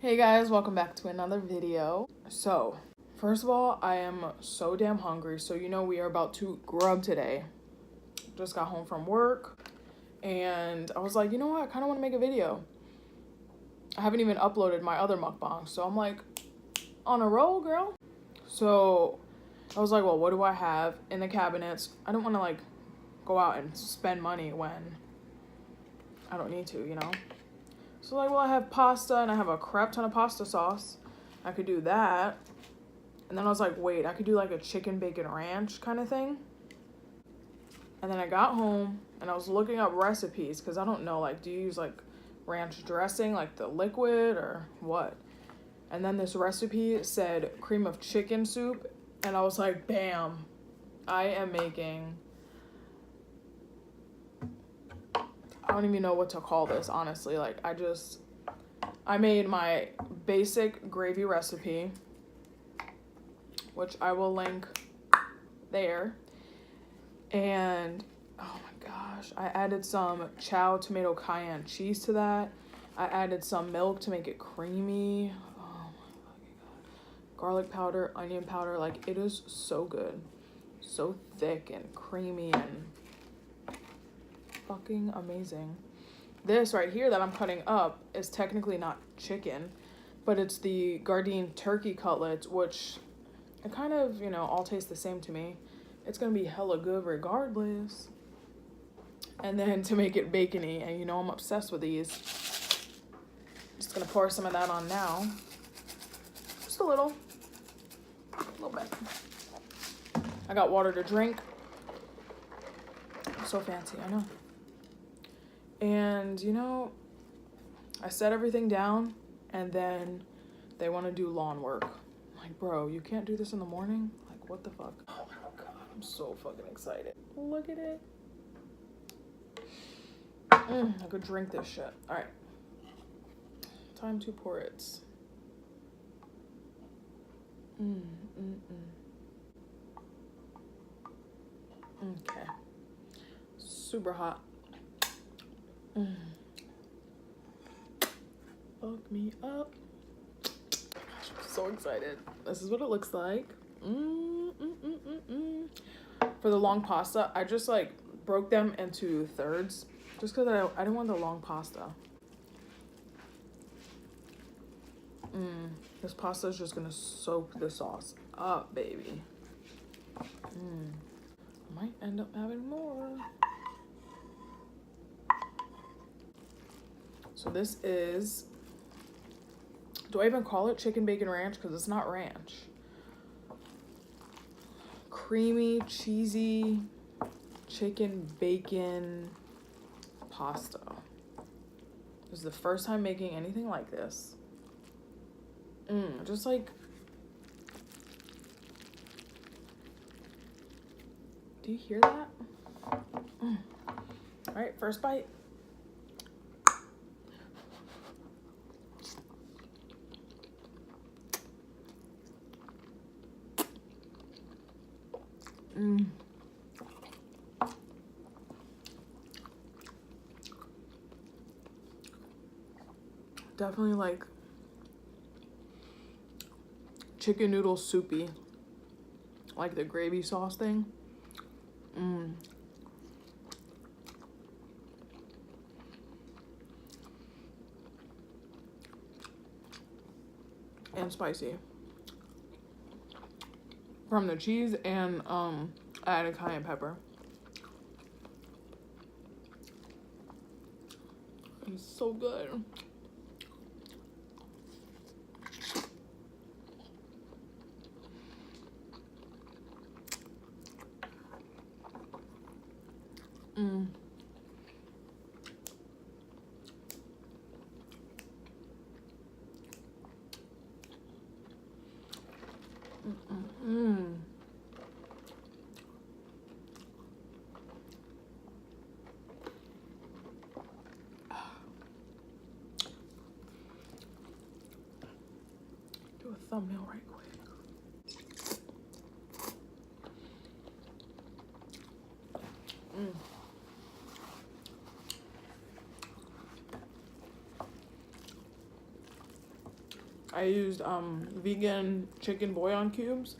Hey guys, welcome back to another video. So, first of all, I am so damn hungry. So you know we are about to grub today. Just got home from work and I was like, you know what? I kind of want to make a video. I haven't even uploaded my other mukbang. So I'm like, on a roll, girl. So I was like, well, what do I have in the cabinets? I don't want to like go out and spend money when I don't need to, you know? So like, well, I have pasta and I have a crap ton of pasta sauce. I could do that. And then I was like, wait, I could do like a chicken bacon ranch kind of thing. And then I got home and I was looking up recipes because I don't know, like, do you use like ranch dressing, like the liquid or what? And then this recipe said cream of chicken soup. And I was like, bam, I am making... I don't even know what to call this, honestly. Like, I made my basic gravy recipe, which I will link there. And, oh my gosh, I added some chow tomato cayenne cheese to that. I added some milk to make it creamy. Oh my fucking god. Garlic powder, onion powder, like, it is so good. So thick and creamy and fucking amazing. This right here that I'm cutting up is technically not chicken, but it's the Gardein turkey cutlets, which it kind of, you know, all taste the same to me. It's gonna be hella good regardless. And then to make it bacony, and you know I'm obsessed with these. Just gonna pour some of that on now. Just a little bit. I got water to drink. So fancy, I know. And, you know, I set everything down, and then they want to do lawn work. I'm like, bro, you can't do this in the morning? Like, what the fuck? Oh my god, I'm so fucking excited. Look at it. I could drink this shit. All right. Time to pour it. Okay. Super hot. Fuck me up. Gosh, I'm so excited. This is what it looks like. For the long pasta, I just like broke them into thirds just because I didn't want the long pasta. This pasta is just gonna soak the sauce up, baby. Might end up having more. So this is, do I even call it chicken bacon ranch? Because it's not ranch. Creamy, cheesy, chicken bacon pasta. This is the first time making anything like this. Just like, do you hear that? All right, first bite. Definitely like chicken noodle soupy, like the gravy sauce thing. And spicy from the cheese, and I added cayenne pepper. It's so good. Do a thumbnail right quick. I used vegan chicken bouillon cubes.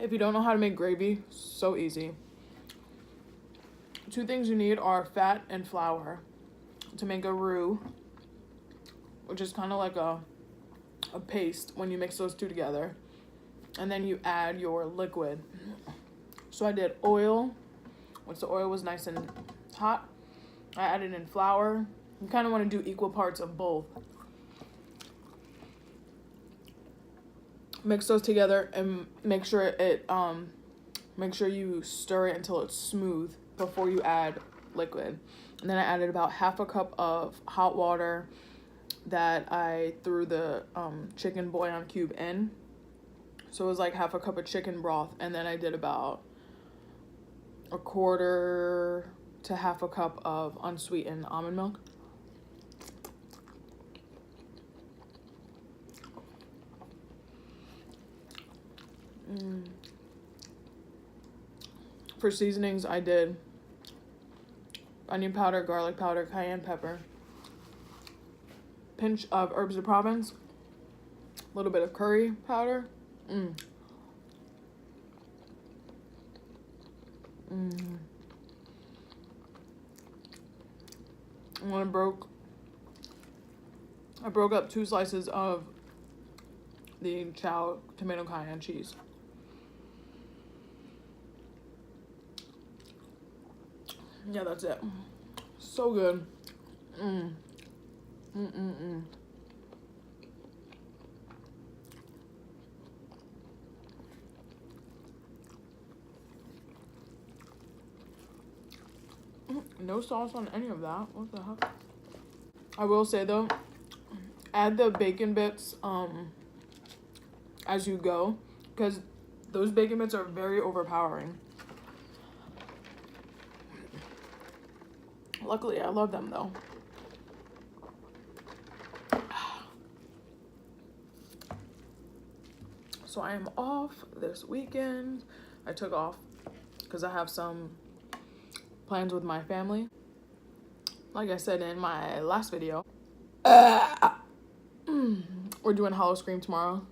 If you don't know how to make gravy, so easy. 2 things you need are fat and flour to make a roux, which is kind of like a paste when you mix those 2 together. And then you add your liquid. So I did oil. Once the oil was nice and hot, I added in flour. You kind of want to do equal parts of both. Mix those together and make sure you stir it until it's smooth before you add liquid. And then I added about half a cup of hot water that I threw the chicken bouillon cube in. So it was like half a cup of chicken broth, and then I did about 1/4 to half a cup of unsweetened almond milk. For seasonings, I did onion powder, garlic powder, cayenne pepper, pinch of herbs de Provence, a little bit of curry powder. And I broke up 2 slices of the chow tomato cayenne cheese. Yeah, that's it. So good. No sauce on any of that. What the heck? I will say though, add the bacon bits as you go, because those bacon bits are very overpowering. Luckily, I love them though. So I am off this weekend. I took off because I have some plans with my family. Like I said in my last video, we're doing Hollow Scream tomorrow.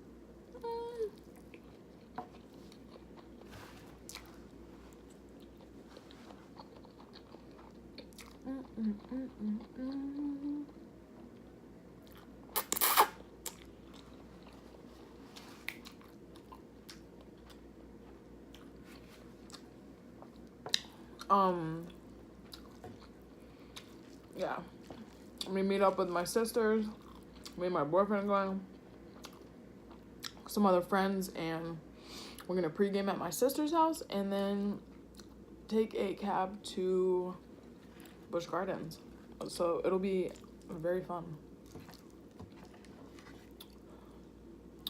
Yeah, I'm gonna meet up with my sisters, me and my boyfriend going, some other friends, and we're gonna pregame at my sister's house and then take a cab to Busch Gardens. So it'll be very fun.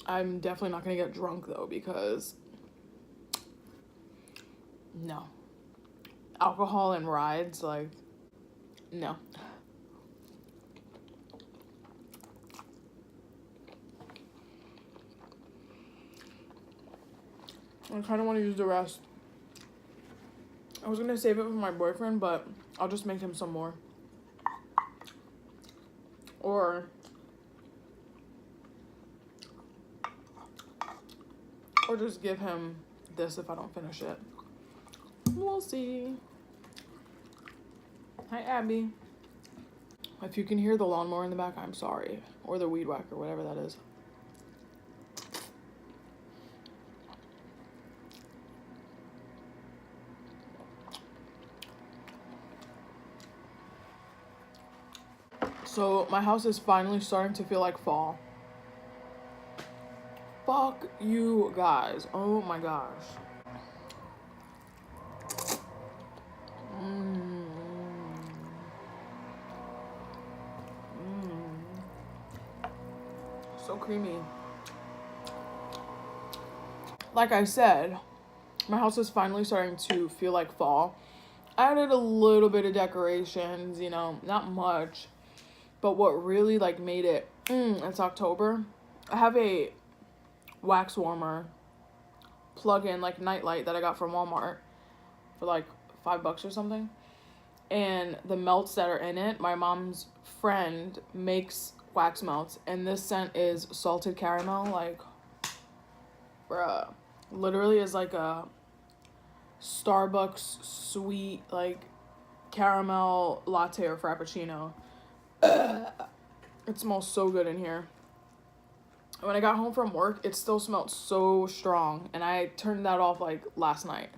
I'm definitely not gonna get drunk though, because no, alcohol and rides, like, no. I kind of want to use the rest. I was gonna save it for my boyfriend, but I'll just make him some more. Or just give him this if I don't finish it. We'll see. Hi, Abby. If you can hear the lawnmower in the back, I'm sorry. Or the weed whacker, whatever that is. So my house is finally starting to feel like fall. Fuck you guys. Oh my gosh. So creamy. Like I said, my house is finally starting to feel like fall. I added a little bit of decorations, you know, not much. But what really like made it, it's October. I have a wax warmer plug-in like nightlight that I got from Walmart for like $5 or something. And the melts that are in it, my mom's friend makes wax melts, and this scent is salted caramel. Like, bruh, literally is like a Starbucks sweet like caramel latte or frappuccino. It smells so good in here. When I got home from work, it still smelled so strong, and I turned that off like last night.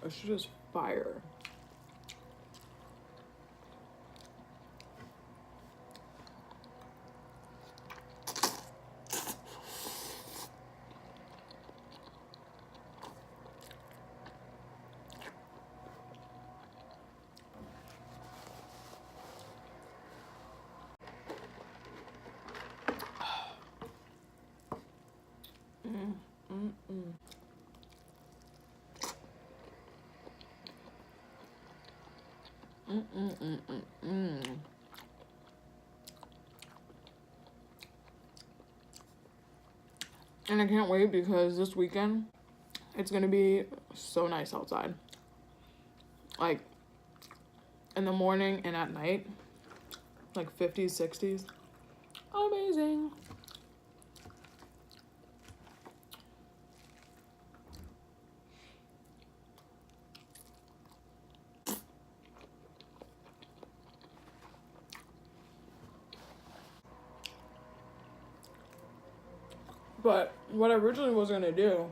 This shit is fire. And I can't wait because this weekend it's gonna be so nice outside. Like in the morning and at night, like 50s, 60s. Amazing. But what I originally was gonna do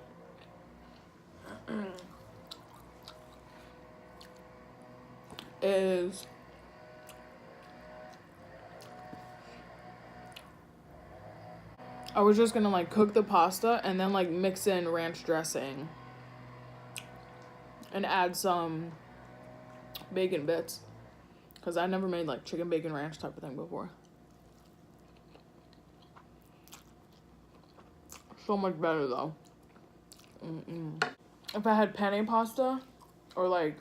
is I was just gonna like cook the pasta and then like mix in ranch dressing and add some bacon bits, because I never made like chicken bacon ranch type of thing before. So much better though. If I had penne pasta or like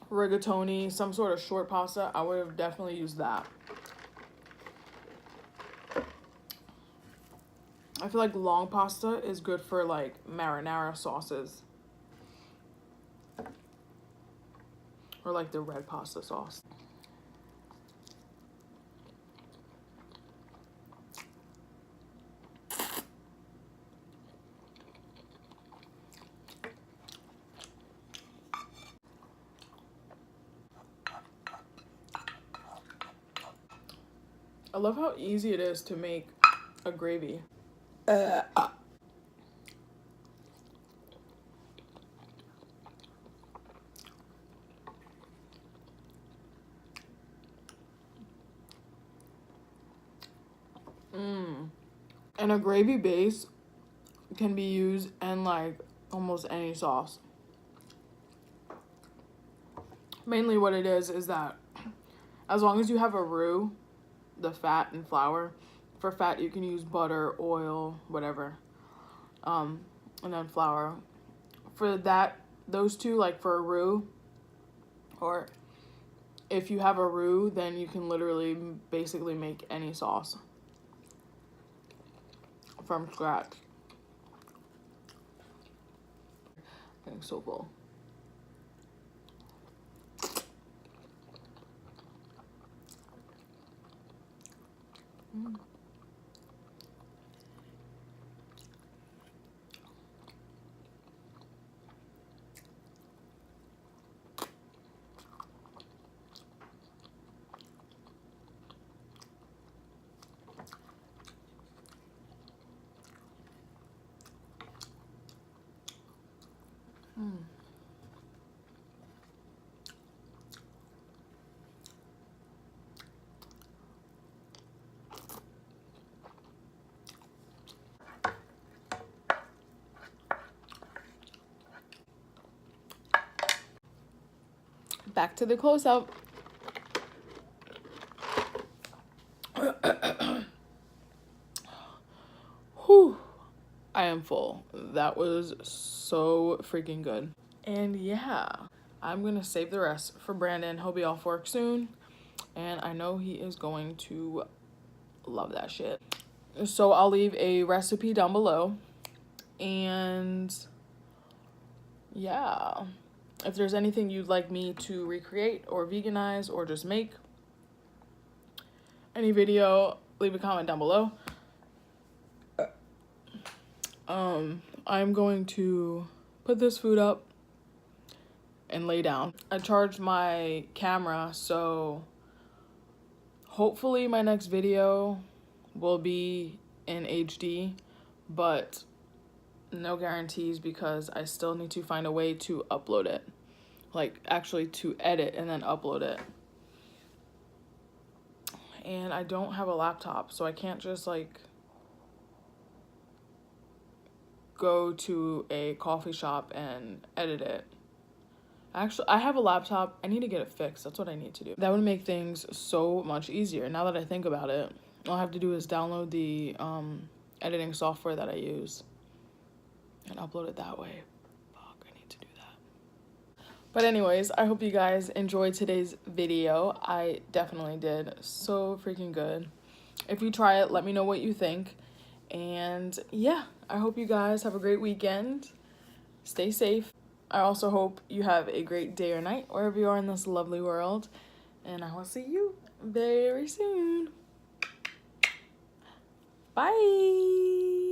rigatoni, some sort of short pasta, I would have definitely used that. I feel like long pasta is good for like marinara sauces. Or like the red pasta sauce. I love how easy it is to make a gravy. And a gravy base can be used in like almost any sauce. Mainly what it is that as long as you have a roux, the fat and flour. For fat, you can use butter, oil, whatever. And then flour. For that, those two, like for a roux, or if you have a roux, then you can literally basically make any sauce from scratch. Getting so full. Back to the close-up. Whew. I am full. That was so freaking good. And yeah, I'm gonna save the rest for Brandon. He'll be off work soon. and I know he is going to love that shit. So I'll leave a recipe down below, and yeah, if there's anything you'd like me to recreate or veganize or just make any video, leave a comment down below. I'm going to put this food up and lay down. I charged my camera, so hopefully my next video will be in HD, but no guarantees because I still need to find a way to upload it. Like, actually to edit and then upload it. And I don't have a laptop, so I can't just like go to a coffee shop and edit it. Actually, I have a laptop. I need to get it fixed. That's what I need to do. That would make things so much easier. Now that I think about it, all I have to do is download the editing software that I use and upload it that way. Fuck, I need to do that. But anyways, I hope you guys enjoyed today's video. I definitely did. So freaking good. If you try it, let me know what you think. And yeah, I hope you guys have a great weekend. Stay safe. I also hope you have a great day or night wherever you are in this lovely world. And I will see you very soon. Bye.